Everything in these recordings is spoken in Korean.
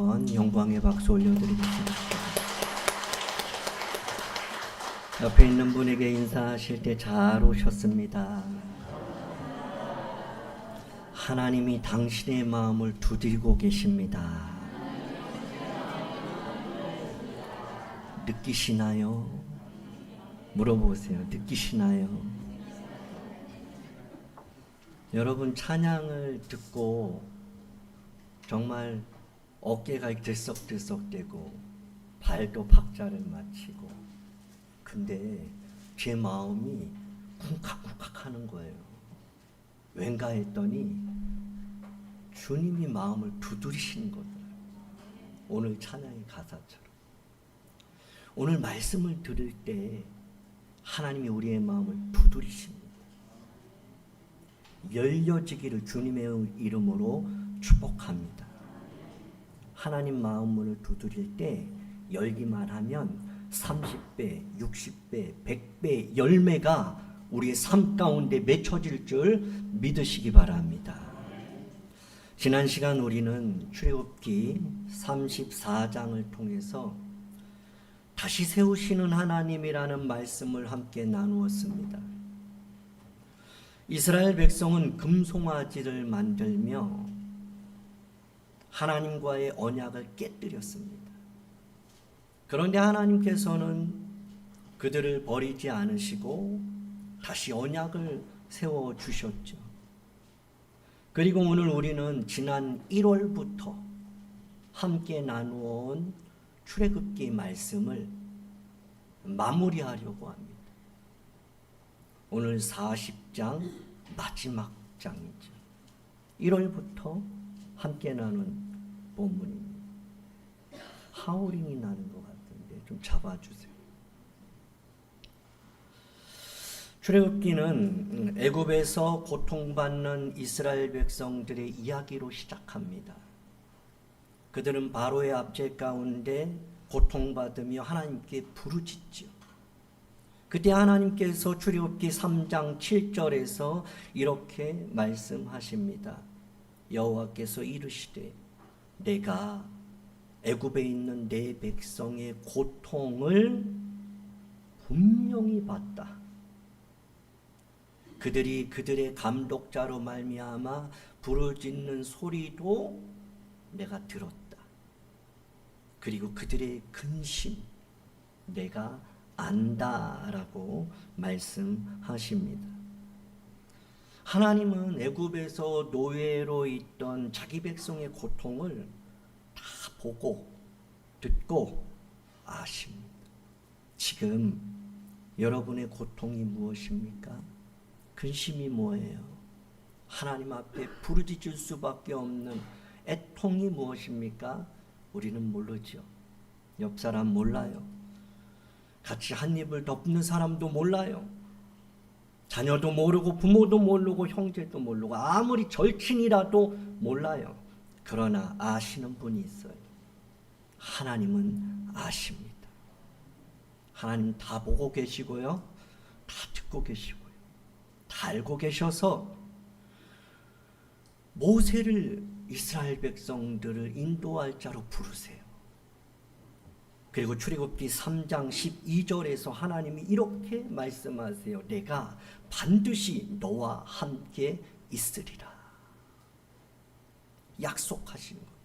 한번 영광의 박수 올려드리겠습니다. 옆에 있는 분에게 인사하실 때 잘 오셨습니다. 하나님이 당신의 마음을 두드리고 계십니다. 느끼시나요? 물어보세요. 느끼시나요? 여러분, 찬양을 듣고 정말 어깨가 들썩들썩대고 발도 박자를 맞추고, 근데 제 마음이 쿵칵쿵칵 하는 거예요. 왠가 했더니 주님이 마음을 두드리시는 거예요. 오늘 찬양의 가사처럼. 오늘 말씀을 들을 때 하나님이 우리의 마음을 두드리십니다. 열려지기를 주님의 이름으로 축복합니다. 하나님 마음문을 두드릴 때 열기만 하면 30배, 60배, 100배 열매가 우리의 삶 가운데 맺혀질 줄 믿으시기 바랍니다. 지난 시간 우리는 출애굽기 34장을 통해서 다시 세우시는 하나님이라는 말씀을 함께 나누었습니다. 이스라엘 백성은 금송아지를 만들며 하나님과의 언약을 깨뜨렸습니다. 그런데 하나님께서는 그들을 버리지 않으시고 다시 언약을 세워주셨죠. 그리고 오늘 우리는 지난 1월부터 함께 나누어온 출애굽기 말씀을 마무리하려고 합니다. 오늘 40장 마지막 장이죠. 1월부터 함께 나눈 본문입니다. 하울링이 나는 것 같은데 좀 잡아주세요. 출애굽기는 애굽에서 고통받는 이스라엘 백성들의 이야기로 시작합니다. 그들은 바로의 압제 가운데 고통받으며 하나님께 부르짖죠. 그때 하나님께서 출애굽기 3장 7절에서 이렇게 말씀하십니다. 여호와께서 이르시되 내가 애굽에 있는 내 백성의 고통을 분명히 봤다. 그들이 그들의 감독자로 말미암아 부르짖는 소리도 내가 들었다. 그리고 그들의 근심 내가 안다라고 말씀하십니다. 하나님은 애굽에서 노예로 있던 자기 백성의 고통을 다 보고 듣고 아십니다. 지금 여러분의 고통이 무엇입니까? 근심이 뭐예요? 하나님 앞에 부르짖을 수밖에 없는 애통이 무엇입니까? 우리는 모르죠. 옆 사람 몰라요. 같이 한 입을 덮는 사람도 몰라요. 자녀도 모르고 부모도 모르고 형제도 모르고 아무리 절친이라도 몰라요. 그러나 아시는 분이 있어요. 하나님은 아십니다. 하나님 다 보고 계시고요. 다 듣고 계시고요. 다 알고 계셔서 모세를 이스라엘 백성들을 인도할 자로 부르세요. 그리고 출애굽기 3장 12절에서 하나님이 이렇게 말씀하세요. 내가 반드시 너와 함께 있으리라. 약속하시는 거죠.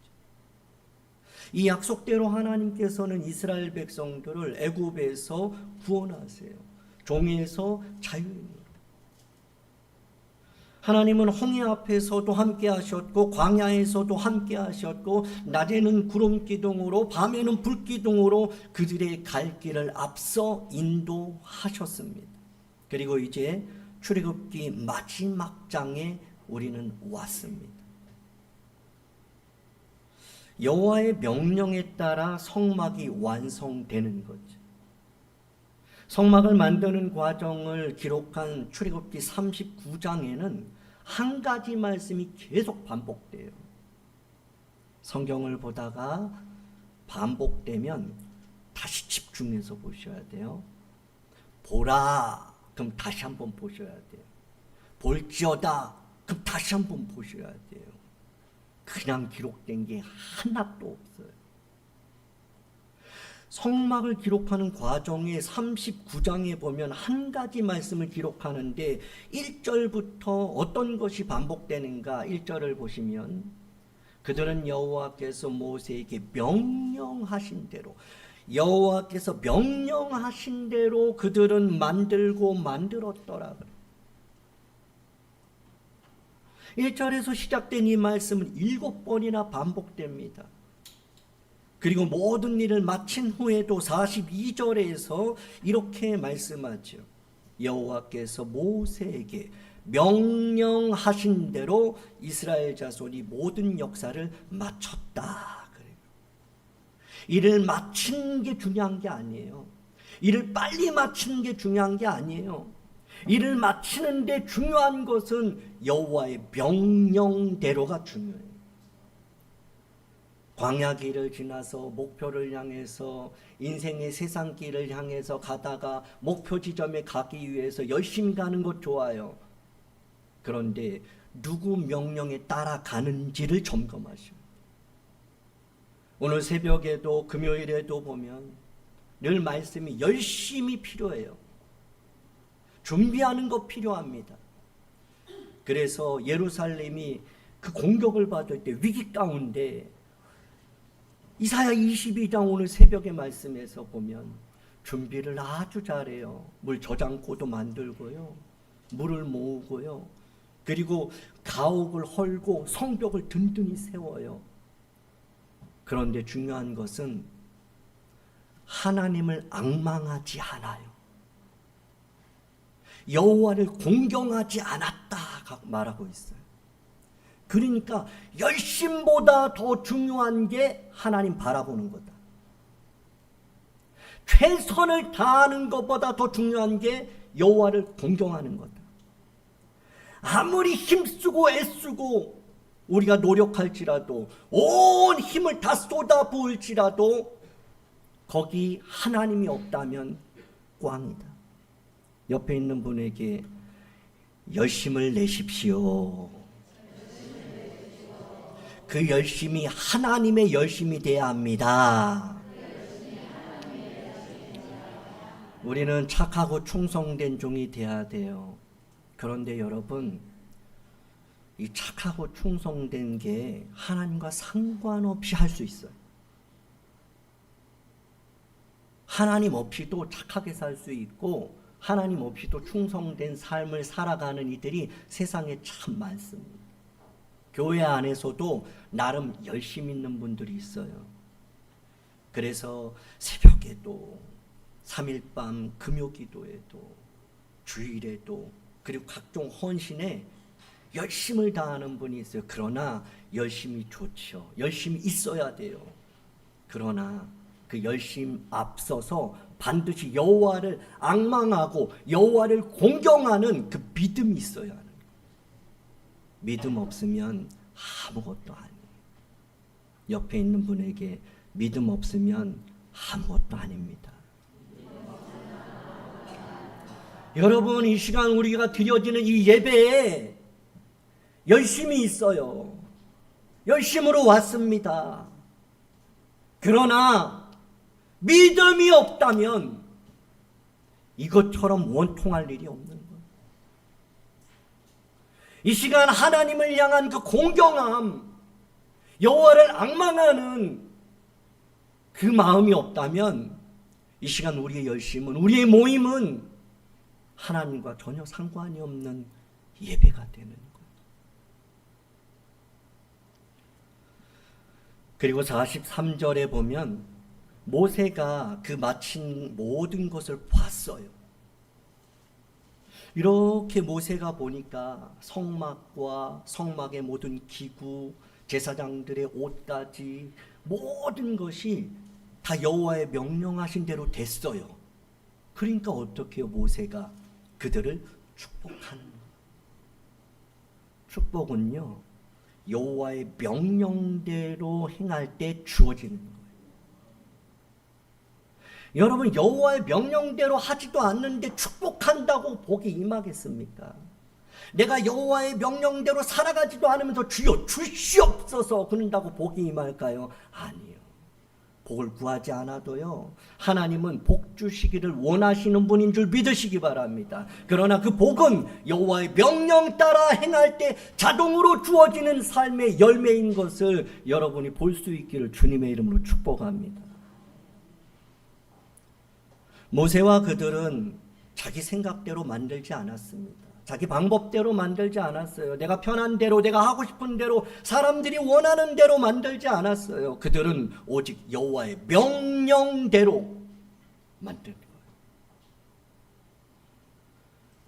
이 약속대로 하나님께서는 이스라엘 백성들을 애굽에서 구원하세요. 종에서 자유인으로. 하나님은 홍해 앞에서도 함께 하셨고 광야에서도 함께 하셨고 낮에는 구름 기둥으로 밤에는 불 기둥으로 그들의 갈 길을 앞서 인도하셨습니다. 그리고 이제 출애굽기 마지막 장에 우리는 왔습니다. 여호와의 명령에 따라 성막이 완성되는 거죠. 성막을 만드는 과정을 기록한 출애굽기 39장에는 한 가지 말씀이 계속 반복돼요. 성경을 보다가 반복되면 다시 집중해서 보셔야 돼요. 보라, 그럼 다시 한번 보셔야 돼요. 볼지어다, 그럼 다시 한번 보셔야 돼요. 그냥 기록된 게 하나도 없어요. 성막을 기록하는 과정에 39장에 보면 한 가지 말씀을 기록하는데 1절부터 어떤 것이 반복되는가 1절을 보시면 그들은 여호와께서 모세에게 명령하신 대로 여호와께서 명령하신 대로 그들은 만들고 만들었더라. 1절에서 시작된 이 말씀은 7번이나 반복됩니다. 그리고 모든 일을 마친 후에도 42절에서 이렇게 말씀하죠. 여호와께서 모세에게 명령하신 대로 이스라엘 자손이 모든 역사를 마쳤다. 그래요. 일을 마치는 게 중요한 게 아니에요. 일을 빨리 마치는 게 중요한 게 아니에요. 일을 마치는데 중요한 것은 여호와의 명령대로가 중요해요. 광야길을 지나서 목표를 향해서 인생의 세상길을 향해서 가다가 목표 지점에 가기 위해서 열심히 가는 것 좋아요. 그런데 누구 명령에 따라가는지를 점검하시오. 오늘 새벽에도 금요일에도 보면 늘 말씀이 열심히 필요해요. 준비하는 거 필요합니다. 그래서 예루살렘이 그 공격을 받을 때 위기 가운데 이사야 22장 오늘 새벽의 말씀에서 보면 준비를 아주 잘해요. 물 저장고도 만들고요. 물을 모으고요. 그리고 가옥을 헐고 성벽을 든든히 세워요. 그런데 중요한 것은 하나님을 앙망하지 않아요. 여호와를 공경하지 않았다 말하고 있어요. 그러니까 열심보다 더 중요한 게 하나님 바라보는 거다. 최선을 다하는 것보다 더 중요한 게 여호와를 공경하는 거다. 아무리 힘쓰고 애쓰고 우리가 노력할지라도 온 힘을 다 쏟아부을지라도 거기 하나님이 없다면 꽝이다. 옆에 있는 분에게 열심을 내십시오. 그 열심이 하나님의 열심이 되어야 합니다. 우리는 착하고 충성된 종이 되어야 돼요. 그런데 여러분, 이 착하고 충성된 게 하나님과 상관없이 할 수 있어요. 하나님 없이도 착하게 살 수 있고 하나님 없이도 충성된 삶을 살아가는 이들이 세상에 참 많습니다. 교회 안에서도 나름 열심 있는 분들이 있어요. 그래서 새벽에도 3일밤 금요기도에도 주일에도 그리고 각종 헌신에 열심을 다하는 분이 있어요. 그러나 열심이 좋죠. 열심이 있어야 돼요. 그러나 그 열심 앞서서 반드시 여호와를 앙망하고 여호와를 공경하는 그 믿음이 있어야 하는 거예요. 믿음 없으면 아무것도 아니에요. 옆에 있는 분에게 믿음 없으면 아무것도 아닙니다. 여러분, 이 시간 우리가 드려지는 이 예배에 열심이 있어요. 열심으로 왔습니다. 그러나 믿음이 없다면 이것처럼 원통할 일이 없는 거예요. 이 시간 하나님을 향한 그 공경함, 여호와를 앙망하는 그 마음이 없다면 이 시간 우리의 열심은, 우리의 모임은 하나님과 전혀 상관이 없는 예배가 되는 거예요. 그리고 43절에 보면 모세가 그 마친 모든 것을 봤어요. 이렇게 모세가 보니까 성막과 성막의 모든 기구, 제사장들의 옷까지 모든 것이 다 여호와의 명령하신 대로 됐어요. 그러니까 어떻게 해요? 모세가 그들을 축복하는 거예요. 축복은요, 여호와의 명령대로 행할 때 주어지는 거예요. 여러분, 여호와의 명령대로 하지도 않는데 축복한다고 복이 임하겠습니까? 내가 여호와의 명령대로 살아가지도 않으면서 주여 주시옵소서 그런다고 복이 임할까요? 아니요. 복을 구하지 않아도요, 하나님은 복 주시기를 원하시는 분인 줄 믿으시기 바랍니다. 그러나 그 복은 여호와의 명령 따라 행할 때 자동으로 주어지는 삶의 열매인 것을 여러분이 볼 수 있기를 주님의 이름으로 축복합니다. 모세와 그들은 자기 생각대로 만들지 않았습니다. 자기 방법대로 만들지 않았어요. 내가 편한 대로, 내가 하고 싶은 대로, 사람들이 원하는 대로 만들지 않았어요. 그들은 오직 여호와의 명령대로 만든 거예요.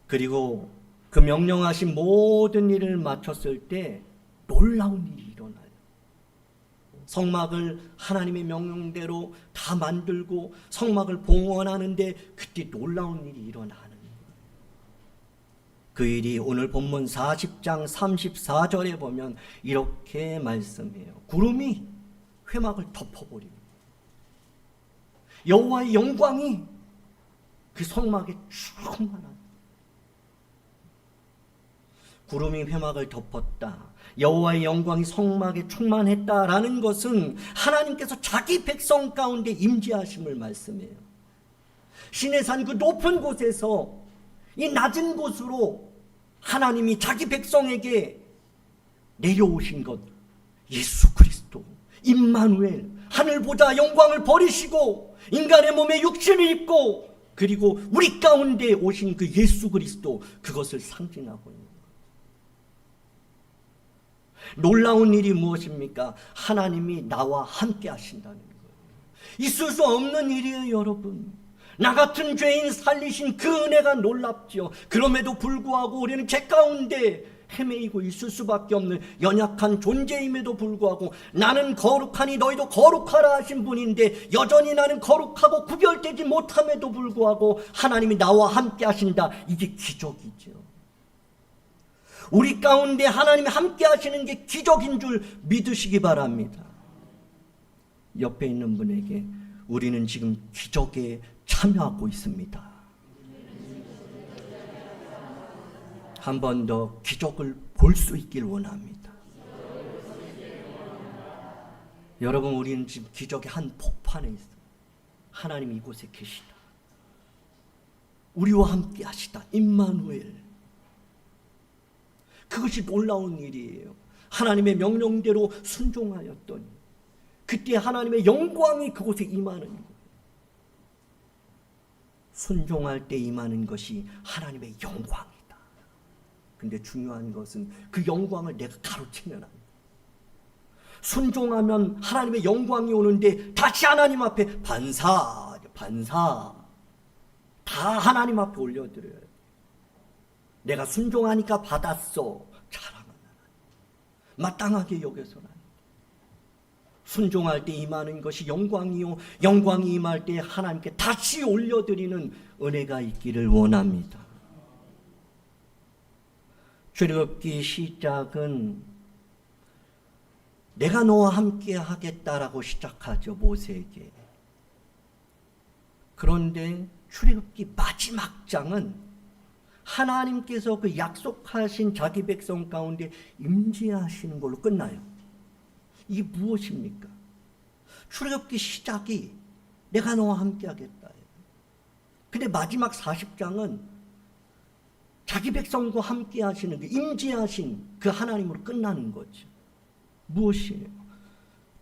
그리고 그 명령하신 모든 일을 마쳤을 때 놀라운 일이 일어나요. 성막을 하나님의 명령대로 다 만들고 성막을 봉헌하는데 그때 놀라운 일이 일어나는 거예요. 그 일이 오늘 본문 40장 34절에 보면 이렇게 말씀해요. 구름이 회막을 덮어버립니다. 여호와의 영광이 그 성막에 충만합니다. 구름이 회막을 덮었다. 여호와의 영광이 성막에 충만했다라는 것은 하나님께서 자기 백성 가운데 임재하심을 말씀해요. 시내산 그 높은 곳에서 이 낮은 곳으로 하나님이 자기 백성에게 내려오신 것, 예수 그리스도 임마누엘, 하늘 보좌 영광을 버리시고 인간의 몸에 육신을 입고 그리고 우리 가운데 오신 그 예수 그리스도, 그것을 상징하고 있는 거예요. 놀라운 일이 무엇입니까? 하나님이 나와 함께 하신다는 거예요. 있을 수 없는 일이에요, 여러분. 나 같은 죄인 살리신 그 은혜가 놀랍죠. 그럼에도 불구하고 우리는 죄 가운데 헤매이고 있을 수밖에 없는 연약한 존재임에도 불구하고 나는 거룩하니 너희도 거룩하라 하신 분인데 여전히 나는 거룩하고 구별되지 못함에도 불구하고 하나님이 나와 함께 하신다. 이게 기적이죠. 우리 가운데 하나님이 함께 하시는 게 기적인 줄 믿으시기 바랍니다. 옆에 있는 분에게 우리는 지금 기적에 참여하고 있습니다. 한 번 더 기적을 볼 수 있길 원합니다. 여러분, 우리는 지금 기적의 한 폭판에 있어요. 하나님 이곳에 계시다. 우리와 함께 하시다. 임마누엘. 그것이 놀라운 일이에요. 하나님의 명령대로 순종하였더니 그때 하나님의 영광이 그곳에 임하는 거예요. 순종할 때 임하는 것이 하나님의 영광이다. 근데 중요한 것은 그 영광을 내가 가로채면 안 돼. 순종하면 하나님의 영광이 오는데 다시 하나님 앞에 반사 다 하나님 앞에 올려드려야 돼. 내가 순종하니까 받았어. 자랑은 하나님. 마땅하게 여겨서는 안 돼. 순종할 때 임하는 것이 영광이요, 영광이 임할 때 하나님께 다시 올려드리는 은혜가 있기를 원합니다. 출애굽기 시작은 내가 너와 함께 하겠다라고 시작하죠, 모세에게. 그런데 출애굽기 마지막 장은 하나님께서 그 약속하신 자기 백성 가운데 임재하시는 걸로 끝나요. 이게 무엇입니까? 출애굽기 시작이 내가 너와 함께 하겠다. 근데 마지막 40장은 자기 백성과 함께 하시는 그 임재하신 그 하나님으로 끝나는 거죠. 무엇이에요?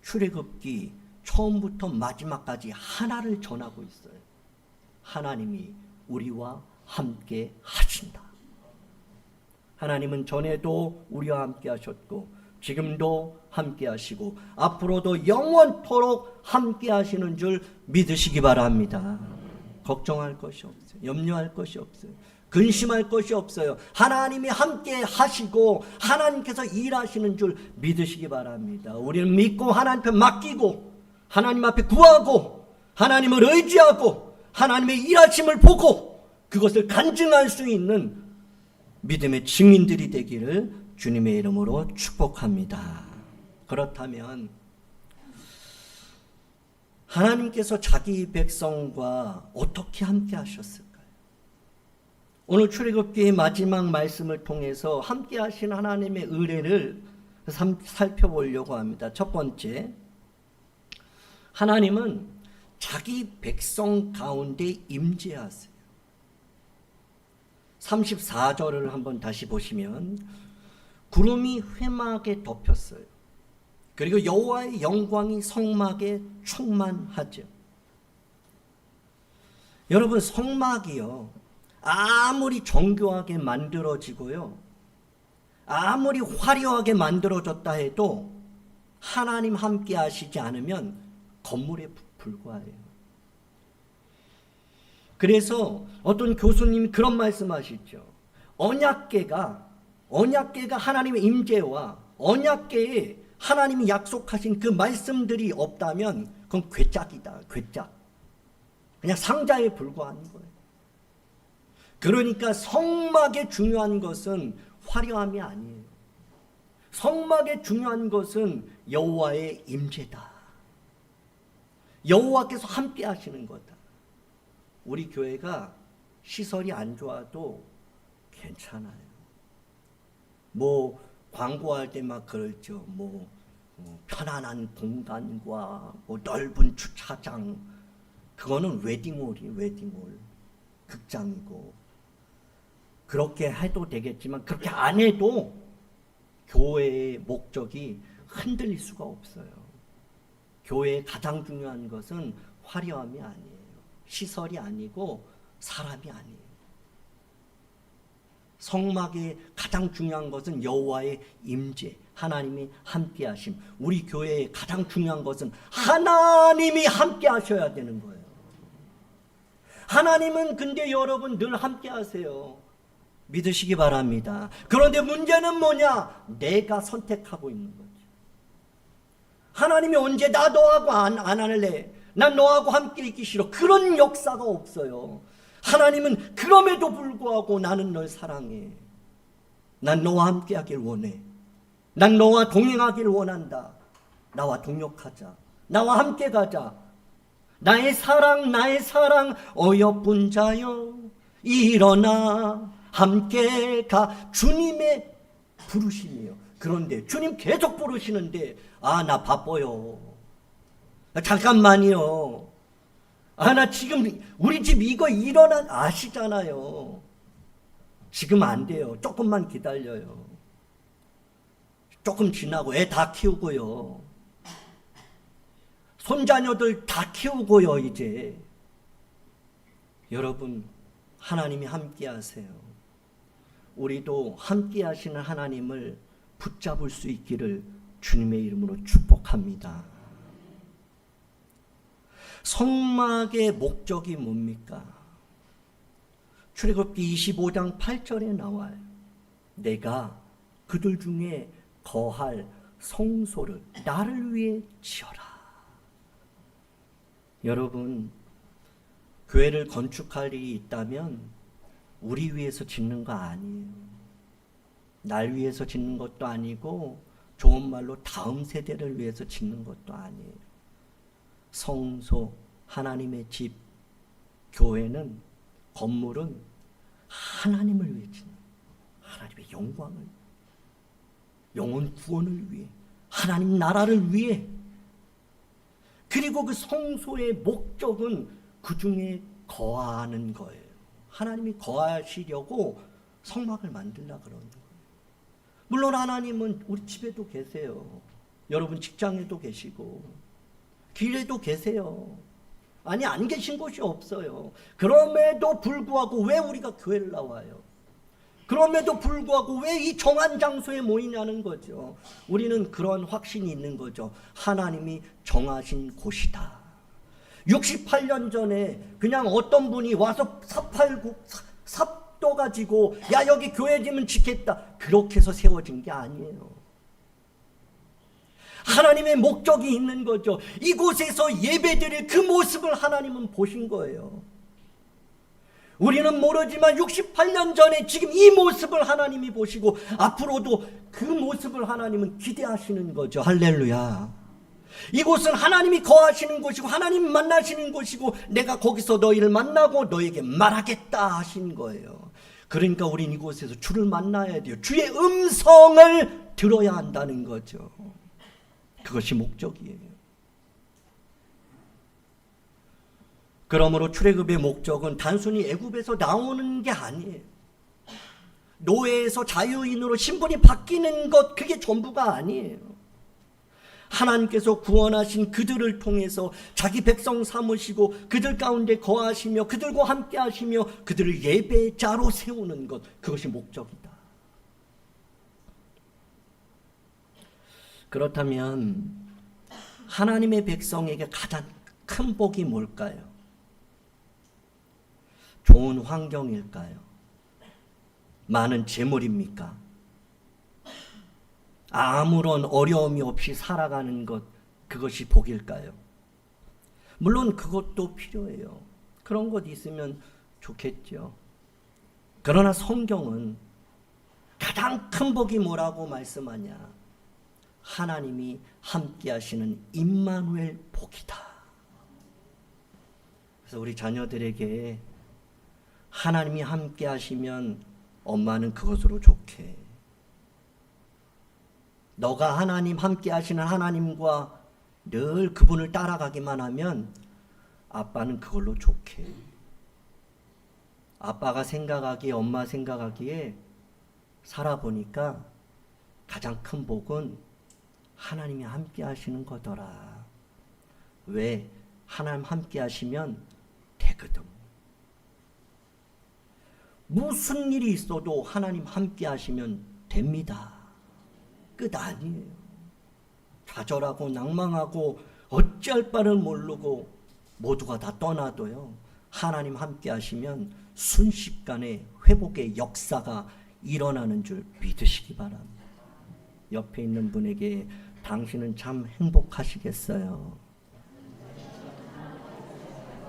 출애굽기 처음부터 마지막까지 하나를 전하고 있어요. 하나님이 우리와 함께 하신다. 하나님은 전에도 우리와 함께 하셨고 지금도 함께 하시고 앞으로도 영원토록 함께 하시는 줄 믿으시기 바랍니다. 걱정할 것이 없어요. 염려할 것이 없어요. 근심할 것이 없어요. 하나님이 함께 하시고 하나님께서 일하시는 줄 믿으시기 바랍니다. 우리는 믿고 하나님 앞에 맡기고 하나님 앞에 구하고 하나님을 의지하고 하나님의 일하심을 보고 그것을 간증할 수 있는 믿음의 증인들이 되기를 주님의 이름으로 축복합니다. 그렇다면 하나님께서 자기 백성과 어떻게 함께 하셨을까요? 오늘 출애굽기의 마지막 말씀을 통해서 함께 하신 하나님의 의뢰를 살펴보려고 합니다. 첫 번째, 하나님은 자기 백성 가운데 임재하세요. 34절을 한번 다시 보시면 구름이 회막에 덮였어요. 그리고 여호와의 영광이 성막에 충만하죠. 여러분, 성막이요, 아무리 정교하게 만들어지고요, 아무리 화려하게 만들어졌다 해도 하나님 함께 하시지 않으면 건물에 불과해요. 그래서 어떤 교수님이 그런 말씀하시죠. 언약궤가 하나님의 임재와 언약궤에 하나님이 약속하신 그 말씀들이 없다면 그건 괴짝이다. 괴짝. 그냥 상자에 불과한 거예요. 그러니까 성막의 중요한 것은 화려함이 아니에요. 성막의 중요한 것은 여호와의 임재다. 여호와께서 함께 하시는 거다. 우리 교회가 시설이 안 좋아도 괜찮아요. 뭐 광고할 때 막 그러죠. 편안한 공간과 넓은 주차장, 그거는 웨딩홀이에요. 웨딩홀, 극장이고. 그렇게 해도 되겠지만 그렇게 안 해도 교회의 목적이 흔들릴 수가 없어요. 교회의 가장 중요한 것은 화려함이 아니에요. 시설이 아니고 사람이 아니에요. 성막의 가장 중요한 것은 여호와의 임재, 하나님이 함께 하심. 우리 교회의 가장 중요한 것은 하나님이 함께 하셔야 되는 거예요. 하나님은 근데 여러분 늘 함께 하세요. 믿으시기 바랍니다. 그런데 문제는 뭐냐? 내가 선택하고 있는 거죠. 하나님이 언제 나 너하고 안 할래? 난 너하고 함께 있기 싫어. 그런 역사가 없어요. 하나님은 그럼에도 불구하고 나는 널 사랑해. 난 너와 함께 하길 원해. 난 너와 동행하길 원한다. 나와 동역하자. 나와 함께 가자. 나의 사랑 어여쁜 자여 일어나 함께 가. 주님의 부르심이에요. 그런데 주님 계속 부르시는데 나 바빠요. 잠깐만요. 나 지금 우리 집 이거 일어나 아시잖아요. 지금 안 돼요. 조금만 기다려요. 조금 지나고 애 다 키우고요. 손자녀들 다 키우고요. 이제 여러분, 하나님이 함께 하세요. 우리도 함께 하시는 하나님을 붙잡을 수 있기를 주님의 이름으로 축복합니다. 성막의 목적이 뭡니까? 출애굽기 25장 8절에 나와요. 내가 그들 중에 거할 성소를 나를 위해 지어라. 여러분, 교회를 건축할 일이 있다면 우리 위해서 짓는 거 아니에요. 날 위해서 짓는 것도 아니고 좋은 말로 다음 세대를 위해서 짓는 것도 아니에요. 성소, 하나님의 집, 교회는, 건물은 하나님을 위해 짓는, 하나님의 영광을, 영혼 구원을 위해, 하나님 나라를 위해. 그리고 그 성소의 목적은 그 중에 거하는 거예요. 하나님이 거하시려고 성막을 만들라 그러는 거예요. 물론 하나님은 우리 집에도 계세요. 여러분 직장에도 계시고 길에도 계세요. 아니, 안 계신 곳이 없어요. 그럼에도 불구하고 왜 우리가 교회를 나와요? 그럼에도 불구하고 왜 이 정한 장소에 모이냐는 거죠. 우리는 그런 확신이 있는 거죠. 하나님이 정하신 곳이다. 68년 전에 그냥 어떤 분이 와서 삽도 가지고 야 여기 교회 지면 짓겠다, 그렇게 해서 세워진 게 아니에요. 하나님의 목적이 있는 거죠. 이곳에서 예배드릴 그 모습을 하나님은 보신 거예요. 우리는 모르지만 68년 전에 지금 이 모습을 하나님이 보시고 앞으로도 그 모습을 하나님은 기대하시는 거죠. 할렐루야. 이곳은 하나님이 거하시는 곳이고 하나님 만나시는 곳이고 내가 거기서 너희를 만나고 너에게 말하겠다 하신 거예요. 그러니까 우린 이곳에서 주를 만나야 돼요. 주의 음성을 들어야 한다는 거죠. 그것이 목적이에요. 그러므로 출애굽의 목적은 단순히 애굽에서 나오는 게 아니에요. 노예에서 자유인으로 신분이 바뀌는 것, 그게 전부가 아니에요. 하나님께서 구원하신 그들을 통해서 자기 백성 삼으시고 그들 가운데 거하시며 그들과 함께 하시며 그들을 예배자로 세우는 것, 그것이 목적이다. 그렇다면 하나님의 백성에게 가장 큰 복이 뭘까요? 좋은 환경일까요? 많은 재물입니까? 아무런 어려움이 없이 살아가는 것, 그것이 복일까요? 물론 그것도 필요해요. 그런 것 있으면 좋겠죠. 그러나 성경은 가장 큰 복이 뭐라고 말씀하냐? 하나님이 함께 하시는 임마누엘 복이다. 그래서 우리 자녀들에게 하나님이 함께 하시면 엄마는 그것으로 좋게, 너가 하나님 함께 하시는 하나님과 늘 그분을 따라가기만 하면 아빠는 그걸로 좋게. 아빠가 생각하기에, 엄마 생각하기에 살아보니까 가장 큰 복은 하나님이 함께 하시는 거더라. 왜? 하나님 함께 하시면 되거든. 무슨 일이 있어도 하나님 함께 하시면 됩니다. 끝 아니에요. 좌절하고 낭망하고 어찌할 바를 모르고 모두가 다 떠나도요, 하나님 함께 하시면 순식간에 회복의 역사가 일어나는 줄 믿으시기 바랍니다. 옆에 있는 분에게 당신은 참 행복하시겠어요.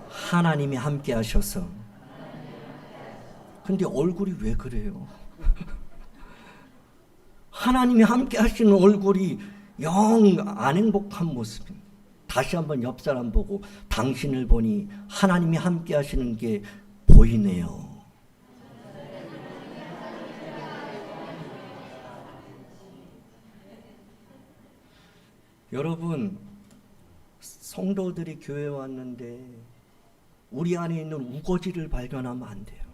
하나님이 함께 하셔서. 근데 얼굴이 왜 그래요? 하나님이 함께 하시는 얼굴이 영 안 행복한 모습입니다. 다시 한번 옆 사람 보고 당신을 보니 하나님이 함께 하시는 게 보이네요. 여러분, 성도들이 교회에 왔는데 우리 안에 있는 우거지를 발견하면 안 돼요.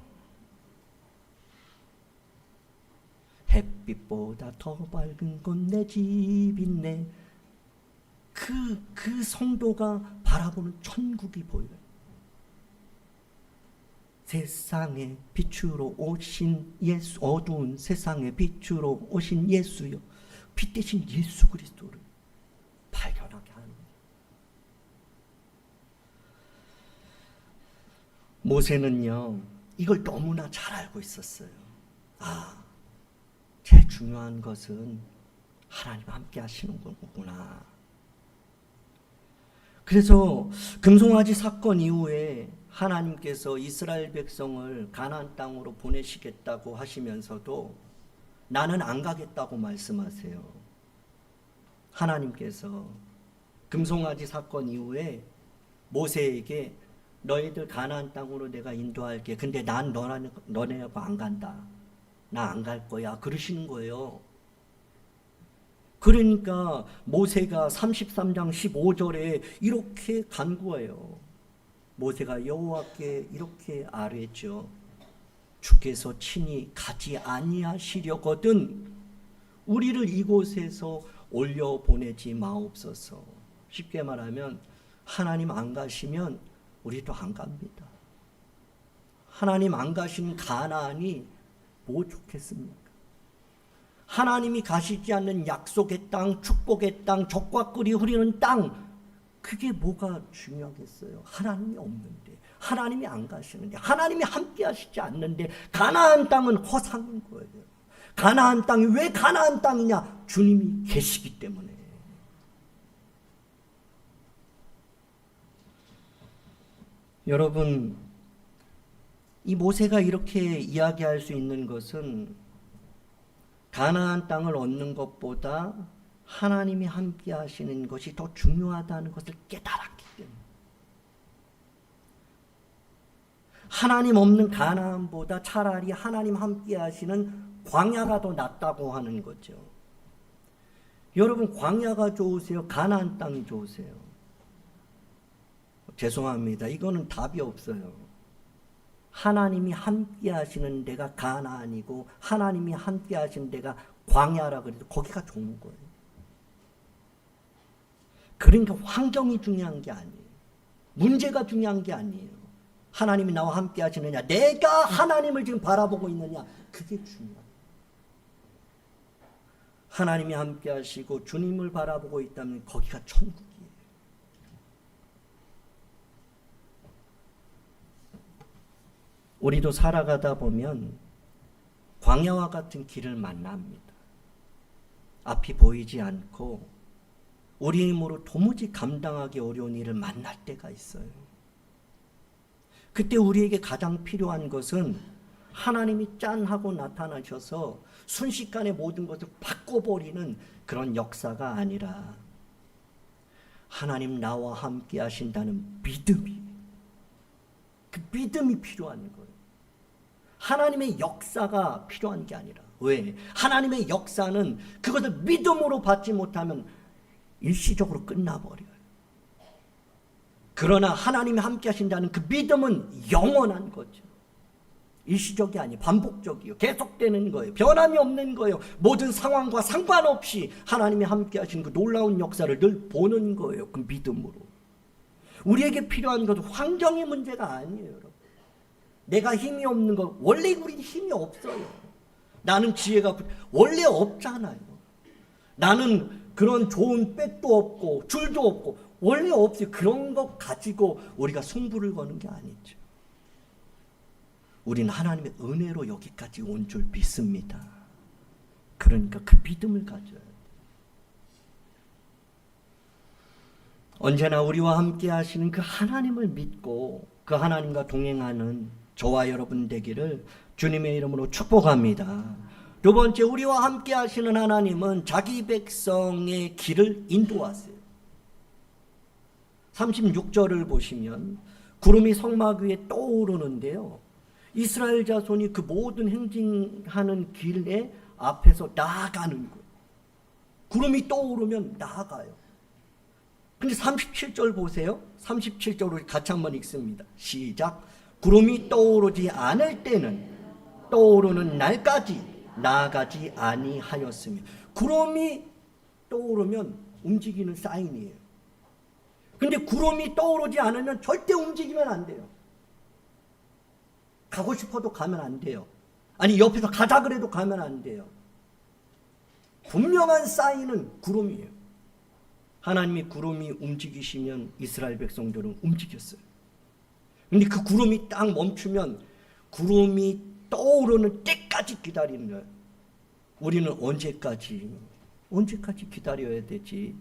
햇빛보다 더 밝은 곳 내 집이네. 그 성도가 바라보는 천국이 보여요. 세상의 빛으로 오신 예수, 어두운 세상의 빛으로 오신 예수요. 빛 대신 예수 그리스도를 발견하게 하는 거예요. 모세는요, 이걸 너무나 잘 알고 있었어요. 제일 중요한 것은 하나님 함께 하시는 거구나. 그래서 금송아지 사건 이후에 하나님께서 이스라엘 백성을 가나안 땅으로 보내시겠다고 하시면서도 나는 안 가겠다고 말씀하세요. 하나님께서 금송아지 사건 이후에 모세에게 너희들 가나안 땅으로 내가 인도할게. 근데 난 너네하고 안 간다. 나 안 갈 거야. 그러시는 거예요. 그러니까 모세가 33장 15절에 이렇게 간구해요. 모세가 여호와께 이렇게 아뢰죠. 주께서 친히 가지 아니하시려거든 우리를 이곳에서 올려보내지 마옵소서. 쉽게 말하면 하나님 안 가시면 우리도 안 갑니다. 하나님 안 가시는 가나안이 뭐 좋겠습니까? 하나님이 가시지 않는 약속의 땅, 축복의 땅, 적과 꿀이 흐르는 땅, 그게 뭐가 중요하겠어요? 하나님이 없는데, 하나님이 안 가시는데, 하나님이 함께 하시지 않는데 가나안 땅은 허상인 거예요. 가나안 땅이 왜 가나안 땅이냐? 주님이 계시기 때문에. 여러분, 이 모세가 이렇게 이야기할 수 있는 것은 가나안 땅을 얻는 것보다 하나님이 함께 하시는 것이 더 중요하다는 것을 깨달았기 때문에. 하나님 없는 가나안보다 차라리 하나님 함께 하시는 광야가 더 낫다고 하는 거죠. 여러분, 광야가 좋으세요? 가나안 땅이 좋으세요? 죄송합니다. 이거는 답이 없어요. 하나님이 함께 하시는 데가 가나안이고 하나님이 함께 하시는 데가 광야라 그래도 거기가 좋은 거예요. 그러니까 환경이 중요한 게 아니에요. 문제가 중요한 게 아니에요. 하나님이 나와 함께 하시느냐, 내가 하나님을 지금 바라보고 있느냐, 그게 중요해요. 하나님이 함께 하시고 주님을 바라보고 있다면 거기가 천국이에요. 우리도 살아가다 보면 광야와 같은 길을 만납니다. 앞이 보이지 않고 우리 힘으로 도무지 감당하기 어려운 일을 만날 때가 있어요. 그때 우리에게 가장 필요한 것은 하나님이 짠 하고 나타나셔서 순식간에 모든 것을 바꿔버리는 그런 역사가 아니라 하나님 나와 함께 하신다는 믿음이, 그 믿음이 필요한 거예요. 하나님의 역사가 필요한 게 아니라. 왜? 하나님의 역사는 그것을 믿음으로 받지 못하면 일시적으로 끝나버려요. 그러나 하나님이 함께 하신다는 그 믿음은 영원한 거죠. 일시적이 아니에요. 반복적이에요. 계속되는 거예요. 변함이 없는 거예요. 모든 상황과 상관없이 하나님이 함께 하시는 그 놀라운 역사를 늘 보는 거예요. 그 믿음으로. 우리에게 필요한 것은 환경의 문제가 아니에요, 여러분. 내가 힘이 없는 거, 원래 우리는 힘이 없어요. 나는 지혜가 원래 없잖아요. 나는 그런 좋은 백도 없고 줄도 없고 원래 없어요. 그런 것 가지고 우리가 승부를 거는 게 아니죠. 우리는 하나님의 은혜로 여기까지 온 줄 믿습니다. 그러니까 그 믿음을 가져야 돼요. 언제나 우리와 함께 하시는 그 하나님을 믿고 그 하나님과 동행하는 저와 여러분 되기를 주님의 이름으로 축복합니다. 두 번째, 우리와 함께 하시는 하나님은 자기 백성의 길을 인도하세요. 36절을 보시면 구름이 성막 위에 떠오르는데요. 이스라엘 자손이 그 모든 행진하는 길에 앞에서 나아가는 거예요. 구름이 떠오르면 나아가요. 근데 37절 보세요. 37절 우리 같이 한번 읽습니다. 시작. 구름이 떠오르지 않을 때는 떠오르는 날까지 나아가지 아니하였으며. 구름이 떠오르면 움직이는 사인이에요. 근데 구름이 떠오르지 않으면 절대 움직이면 안 돼요. 가고 싶어도 가면 안 돼요. 아니 옆에서 가자 그래도 가면 안 돼요. 분명한 사인은 구름이에요. 하나님이 구름이 움직이시면 이스라엘 백성들은 움직였어요. 근데 그 구름이 딱 멈추면 구름이 떠오르는 때까지 기다리는 거예요. 우리는 언제까지 기다려야 되지?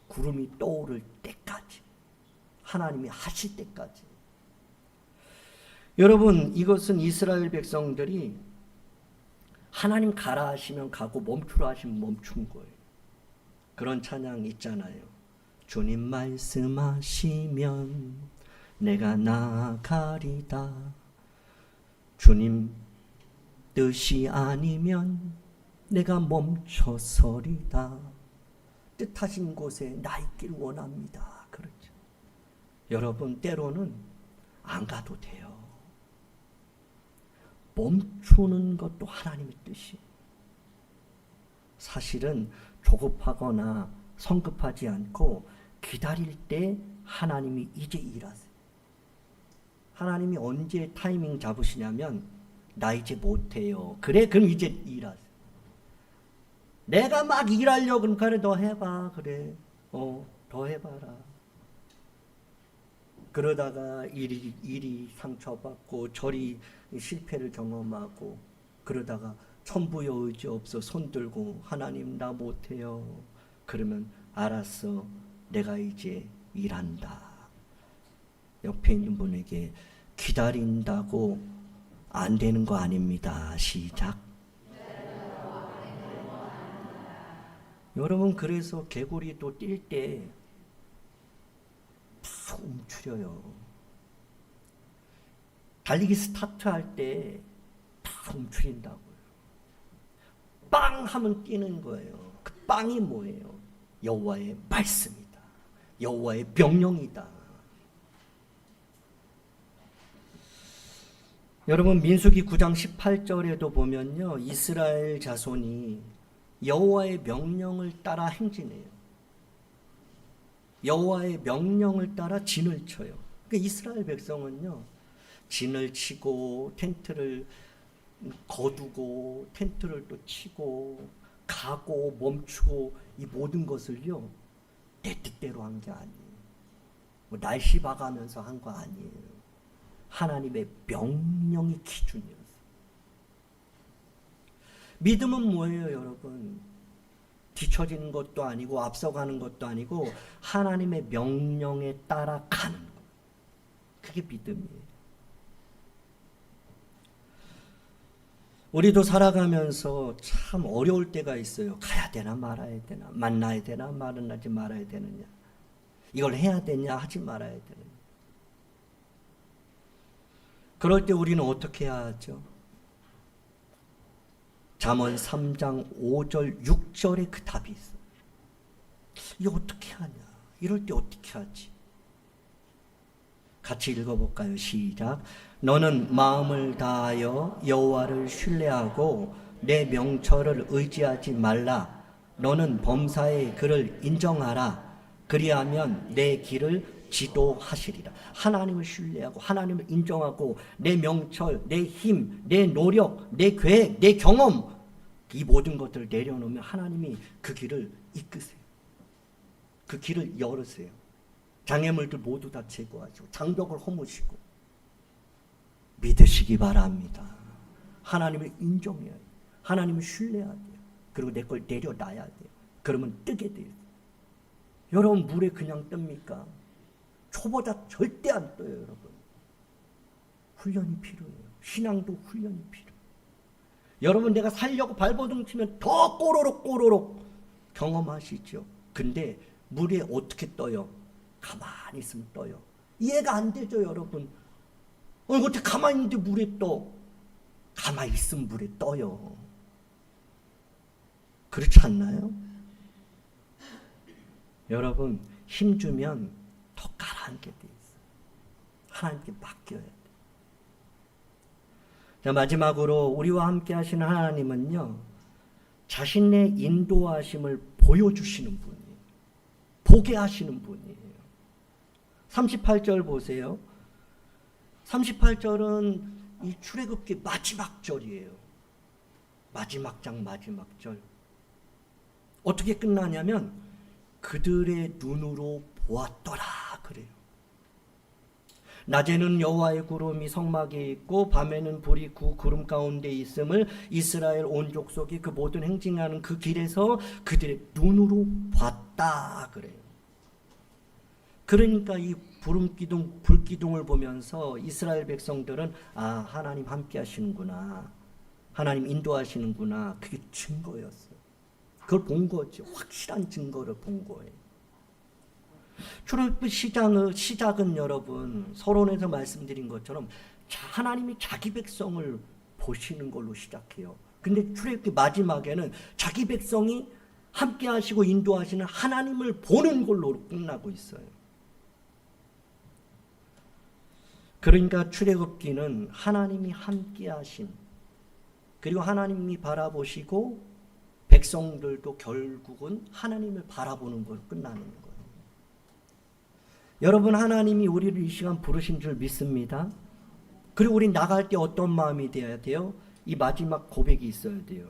구름이 떠오를 때까지, 하나님이 하실 때까지. 여러분, 이것은 이스라엘 백성들이 하나님 가라 하시면 가고 멈추라 하시면 멈춘 거예요. 그런 찬양 있잖아요. 주님 말씀하시면 내가 나가리다. 주님 뜻이 아니면 내가 멈춰서리다. 뜻하신 곳에 나 있길 원합니다. 그렇죠. 여러분, 때로는 안 가도 돼요. 멈추는 것도 하나님의 뜻이에요. 사실은 조급하거나 성급하지 않고 기다릴 때 하나님이 이제 일하세요. 하나님이 언제 타이밍 잡으시냐면 나 이제 못해요. 그래, 그럼 이제 일하세요. 내가 막 일하려고 그럼 그래 너 해봐. 그래, 더 해봐라. 그러다가 일이 상처받고 저리 실패를 경험하고 그러다가 천부여 의지 없어 손들고 하나님 나 못해요. 그러면 알았어, 내가 이제 일한다. 옆에 있는 분에게 기다린다고 안 되는 거 아닙니다. 시작. 여러분, 그래서 개구리도 뛸 때 다 움츠려요. 달리기 스타트할 때 다 움츠린다고요. 빵 하면 뛰는 거예요. 그 빵이 뭐예요? 여호와의 말씀이다. 여호와의 명령이다. 여러분 민수기 9장 18절에도 보면요. 이스라엘 자손이 여호와의 명령을 따라 행진해요. 여호와의 명령을 따라 진을 쳐요. 그러니까 이스라엘 백성은요. 진을 치고 텐트를 거두고 텐트를 또 치고 가고 멈추고 이 모든 것을요. 내 뜻대로 한 게 아니에요. 뭐 날씨 봐가면서 한 거 아니에요. 하나님의 명령이 기준이었어요. 믿음은 뭐예요, 여러분? 뒤처지는 것도 아니고 앞서가는 것도 아니고 하나님의 명령에 따라 가는 것. 그게 믿음이에요. 우리도 살아가면서 참 어려울 때가 있어요. 가야 되나 말아야 되나, 만나야 되나 만나지 말아야 되느냐, 이걸 해야 되냐 하지 말아야 되느냐. 그럴 때 우리는 어떻게 해야 하죠? 잠언 3장 5절 6절에 그 답이 있어요. 이거 어떻게 하냐? 이럴 때 어떻게 하지? 같이 읽어볼까요? 시작. 너는 마음을 다하여 여호와를 신뢰하고 내 명철을 의지하지 말라. 너는 범사의 그를 인정하라. 그리하면 내 길을 지도하시리라. 하나님을 신뢰하고 하나님을 인정하고 내 명철, 내 힘, 내 노력, 내 계획, 내 경험, 이 모든 것들을 내려놓으면 하나님이 그 길을 이끄세요. 그 길을 열으세요. 장애물들 모두 다 제거하시고 장벽을 허무시고 믿으시기 바랍니다. 하나님을 인정해야 돼요. 하나님을 신뢰해야 돼요. 그리고 내 걸 내려놔야 돼요. 그러면 뜨게 돼요. 여러분 물에 그냥 뜹니까? 초보자 절대 안 떠요, 여러분. 훈련이 필요해요. 신앙도 훈련이 필요해요. 여러분 내가 살려고 발버둥 치면 더 꼬로록 경험하시죠. 근데 물에 어떻게 떠요? 가만히 있으면 떠요. 이해가 안 되죠, 여러분. 어떻게 가만히 있는데 물에 떠? 가만히 있으면 물에 떠요. 그렇지 않나요? 여러분 힘주면 더 가라앉게 돼 있어요. 하나님께 맡겨야 돼요. 자, 마지막으로 우리와 함께 하시는 하나님은요, 자신의 인도하심을 보여주시는 분이에요. 보게 하시는 분이에요. 38절 보세요. 38절은 이 출애굽기 마지막 절이에요. 마지막 장 마지막 절. 어떻게 끝나냐면 그들의 눈으로 보았더라 그래요. 낮에는 여호와의 구름이 성막에 있고 밤에는 불이 그 구름 가운데 있음을 이스라엘 온 족속이 그 모든 행진하는 그 길에서 그들의 눈으로 봤다 그래요. 그러니까 이 구름기둥 불기둥을 보면서 이스라엘 백성들은 아, 하나님 함께 하시는구나, 하나님 인도하시는구나, 그게 증거였어요. 그걸 본 거죠. 확실한 증거를 본 거예요. 출애굽 시작은 여러분 서론에서 말씀드린 것처럼 하나님이 자기 백성을 보시는 걸로 시작해요. 근데 출애굽기 마지막에는 자기 백성이 함께 하시고 인도하시는 하나님을 보는 걸로 끝나고 있어요. 그러니까 출애굽기는 하나님이 함께 하신, 그리고 하나님이 바라보시고 백성들도 결국은 하나님을 바라보는 걸로 끝나는 거예요. 여러분 하나님이 우리를 이 시간 부르신 줄 믿습니다. 그리고 우리 나갈 때 어떤 마음이 되어야 돼요? 이 마지막 고백이 있어야 돼요.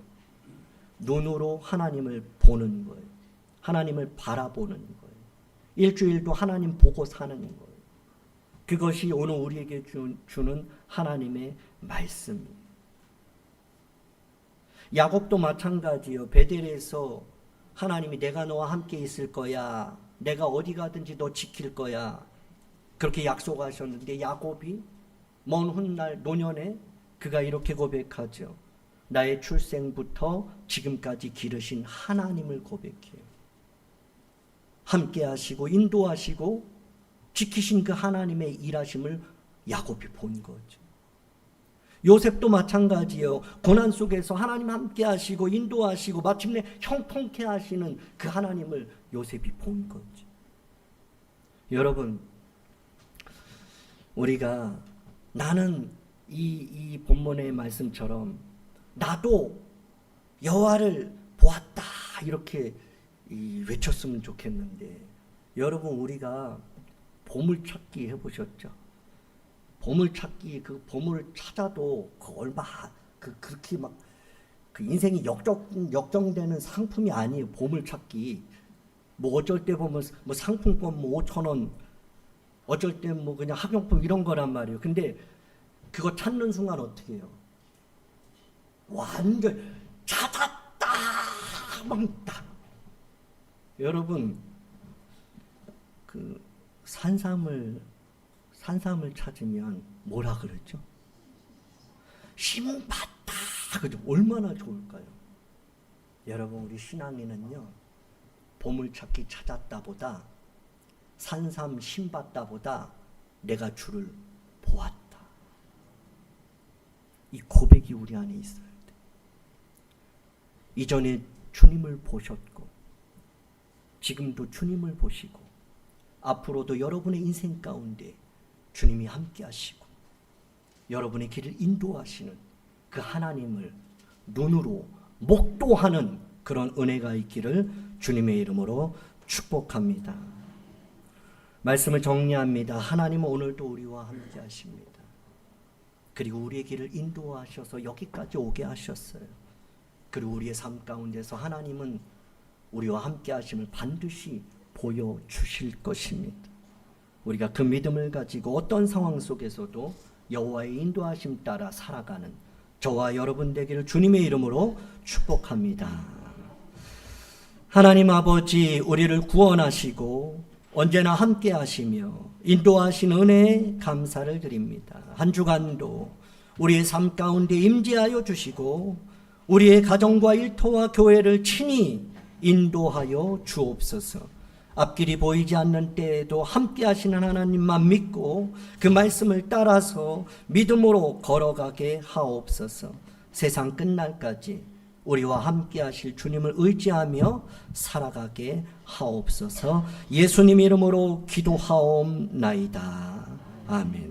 눈으로 하나님을 보는 거예요. 하나님을 바라보는 거예요. 일주일도 하나님 보고 사는 거예요. 그것이 오늘 우리에게 주는 하나님의 말씀이에요. 야곱도 마찬가지예요. 베델에서 하나님이 내가 너와 함께 있을 거야, 내가 어디 가든지 너 지킬 거야, 그렇게 약속하셨는데 야곱이 먼 훗날 노년에 그가 이렇게 고백하죠. 나의 출생부터 지금까지 기르신 하나님을 고백해요. 함께 하시고 인도하시고 지키신 그 하나님의 일하심을 야곱이 본 거죠. 요셉도 마찬가지예요. 고난 속에서 하나님 함께 하시고 인도하시고 마침내 형통케 하시는 그 하나님을 요셉이 본 거죠. 여러분, 우리가 나는 이 본문의 말씀처럼 나도 여호와를 보았다 이렇게 외쳤으면 좋겠는데, 여러분 우리가 보물찾기 해보셨죠? 보물찾기, 그 보물을 찾아도 그 얼마 그렇게 막 그 인생이 역정되는 상품이 아니에요. 보물찾기 뭐 어쩔 때 보면 뭐 상품권 뭐 5,000원, 어쩔 때 뭐 그냥 학용품 이런 거란 말이에요. 근데 그거 찾는 순간 어떻게 해요? 완전 찾았다 막다. 여러분, 그 산삼을 찾으면 뭐라 그러죠? 신받다. 그죠? 얼마나 좋을까요? 여러분, 우리 신앙에는요, 보물찾기 찾았다보다, 산삼 신받다보다 내가 주를 보았다, 이 고백이 우리 안에 있어야 돼. 이전에 주님을 보셨고 지금도 주님을 보시고 앞으로도 여러분의 인생 가운데 주님이 함께 하시고 여러분의 길을 인도하시는 그 하나님을 눈으로 목도하는 그런 은혜가 있기를 주님의 이름으로 축복합니다. 말씀을 정리합니다. 하나님은 오늘도 우리와 함께 하십니다. 그리고 우리의 길을 인도하셔서 여기까지 오게 하셨어요. 그리고 우리의 삶 가운데서 하나님은 우리와 함께 하심을 반드시 보여주실 것입니다. 우리가 그 믿음을 가지고 어떤 상황 속에서도 여호와의 인도하심 따라 살아가는 저와 여러분 되기를 주님의 이름으로 축복합니다. 하나님 아버지, 우리를 구원하시고 언제나 함께 하시며 인도하신 은혜에 감사를 드립니다. 한 주간도 우리의 삶 가운데 임재하여 주시고 우리의 가정과 일터와 교회를 친히 인도하여 주옵소서. 앞길이 보이지 않는 때에도 함께 하시는 하나님만 믿고 그 말씀을 따라서 믿음으로 걸어가게 하옵소서. 세상 끝날까지 우리와 함께 하실 주님을 의지하며 살아가게 하옵소서. 예수님 이름으로 기도하옵나이다. 아멘.